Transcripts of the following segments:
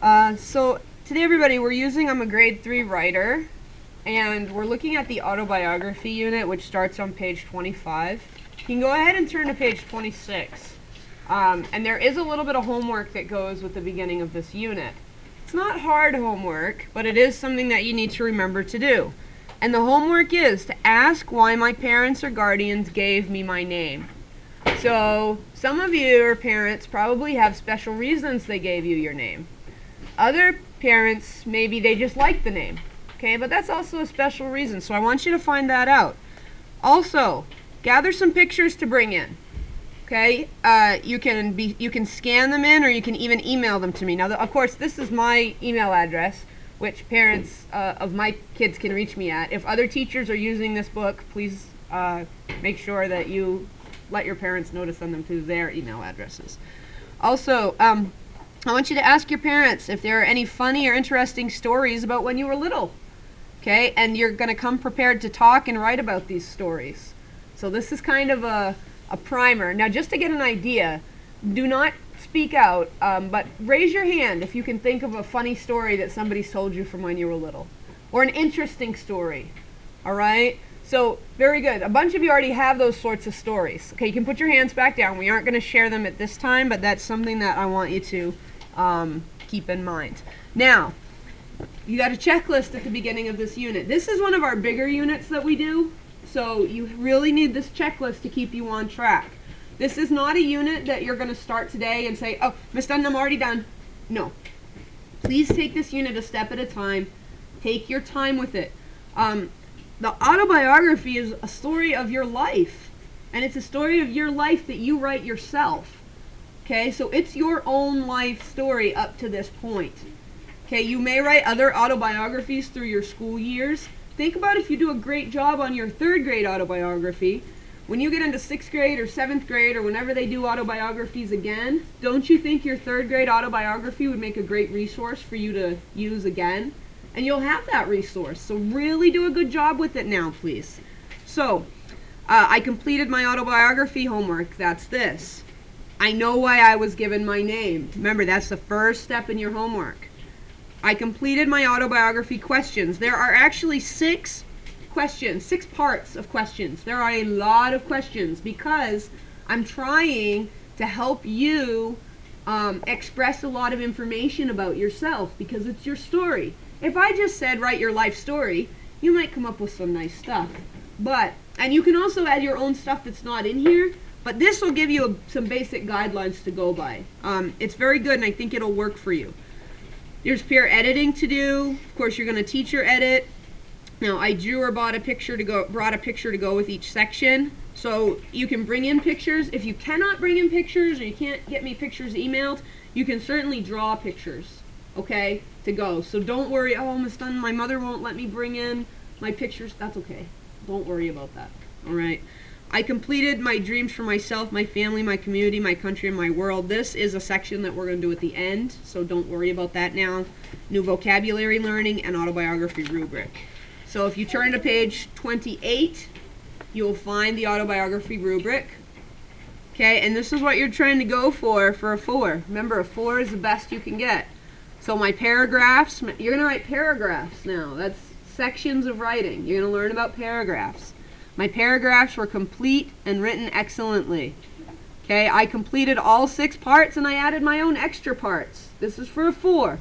So today, everybody, I'm a grade 3 writer, and we're looking at the autobiography unit, which starts on page 25. You can go ahead and turn to page 26. And there is a little bit of homework that goes with the beginning of this unit. It's not hard homework, but it is something that you need to remember to do. And the homework is to ask why my parents or guardians gave me my name. So some of your parents probably have special reasons they gave you your name. Other parents, maybe they just like the name, okay? But that's also a special reason, so I want you to find that out. Also, gather some pictures to bring in, okay? You can scan them in, or you can even email them to me. Now, of course, this is my email address, which parents of my kids can reach me at. If other teachers are using this book, please make sure that you let your parents know to send them to their email addresses. Also, I want you to ask your parents if there are any funny or interesting stories about when you were little, okay? And you're going to come prepared to talk and write about these stories. So this is kind of a primer. Now, just to get an idea, do not speak out, but raise your hand if you can think of a funny story that somebody's told you from when you were little, or an interesting story, all right? So, very good. A bunch of you already have those sorts of stories. Okay, you can put your hands back down. We aren't going to share them at this time, but that's something that I want you to keep in mind. Now, you got a checklist at the beginning of this unit. This is one of our bigger units that we do, so you really need this checklist to keep you on track. This is not a unit that you're going to start today and say, oh, Miss Dunn, I'm already done. No. Please take this unit a step at a time. Take your time with it. The autobiography is a story of your life, and it's a story of your life that you write yourself. Okay, so it's your own life story up to this point. Okay, you may write other autobiographies through your school years. Think about if you do a great job on your 3rd grade autobiography. When you get into 6th grade or 7th grade or whenever they do autobiographies again, don't you think your 3rd grade autobiography would make a great resource for you to use again? And you'll have that resource. So really do a good job with it now, please. So, I completed my autobiography homework. That's this. I know why I was given my name. Remember, that's the first step in your homework. I completed my autobiography questions. There are actually 6 questions, 6 parts of questions. There are a lot of questions because I'm trying to help you express a lot of information about yourself because it's your story. If I just said write your life story, you might come up with some nice stuff. And you can also add your own stuff that's not in here, but this will give you some basic guidelines to go by. It's very good, and I think it'll work for you. There's peer editing to do. Of course, you're going to teacher edit. Now, I drew or brought a picture to go with each section. So you can bring in pictures. If you cannot bring in pictures or you can't get me pictures emailed, you can certainly draw pictures, okay, to go. So don't worry, oh, Miss Dunn, my mother won't let me bring in my pictures. That's okay. Don't worry about that, all right? I completed my dreams for myself, my family, my community, my country, and my world. This is a section that we're going to do at the end, so don't worry about that now. New vocabulary learning and autobiography rubric. So if you turn to page 28, you'll find the autobiography rubric. Okay, and this is what you're trying to go for a 4. Remember, a 4 is the best you can get. So my paragraphs, you're going to write paragraphs now. That's sections of writing. You're going to learn about paragraphs. My paragraphs were complete and written excellently. Okay, I completed all 6 parts and I added my own extra parts. This is for a 4.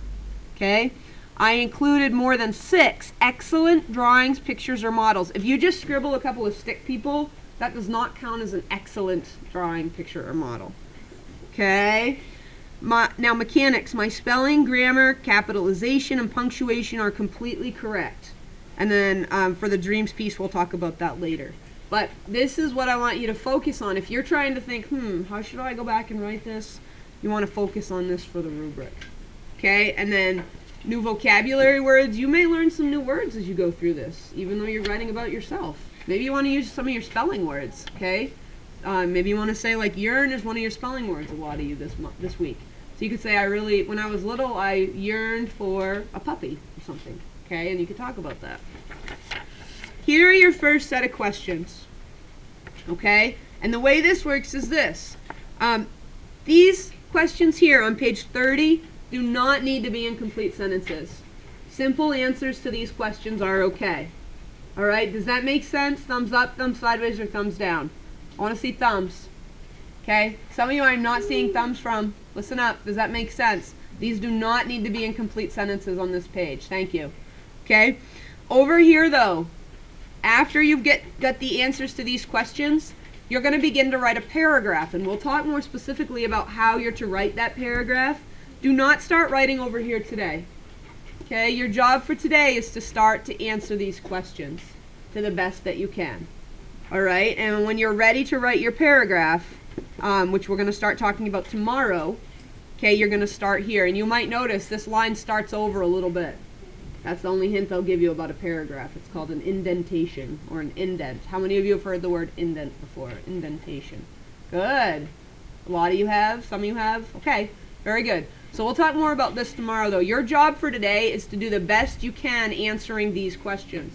Okay, I included more than 6 excellent drawings, pictures, or models. If you just scribble a couple of stick people, that does not count as an excellent drawing, picture, or model. Okay, now mechanics. My spelling, grammar, capitalization, and punctuation are completely correct. And then for the dreams piece, we'll talk about that later. But this is what I want you to focus on. If you're trying to think, how should I go back and write this? You want to focus on this for the rubric. Okay, and then new vocabulary words. You may learn some new words as you go through this, even though you're writing about yourself. Maybe you want to use some of your spelling words, okay? Maybe you want to say, like, yearn is one of your spelling words, a lot of you this week. So you could say, when I was little, I yearned for a puppy or something. Okay, and you can talk about that. Here are your first set of questions. Okay, and the way this works is this. These questions here on page 30 do not need to be in complete sentences. Simple answers to these questions are okay. Alright, does that make sense? Thumbs up, thumbs sideways, or thumbs down? I want to see thumbs. Okay, some of you I'm not seeing thumbs from. Listen up, does that make sense? These do not need to be in complete sentences on this page. Thank you. Okay, over here though, after you've got the answers to these questions, you're going to begin to write a paragraph, and we'll talk more specifically about how you're to write that paragraph. Do not start writing over here today. Okay, your job for today is to start to answer these questions to the best that you can. Alright, and when you're ready to write your paragraph, which we're going to start talking about tomorrow, okay, you're going to start here. And you might notice this line starts over a little bit. That's the only hint I'll give you about a paragraph. It's called an indentation or an indent. How many of you have heard the word indent before? Indentation. Good. A lot of you have. Some of you have. Okay. Very good. So we'll talk more about this tomorrow, though. Your job for today is to do the best you can answering these questions.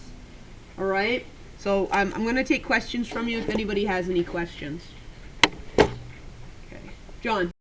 All right? So I'm going to take questions from you if anybody has any questions. Okay. John.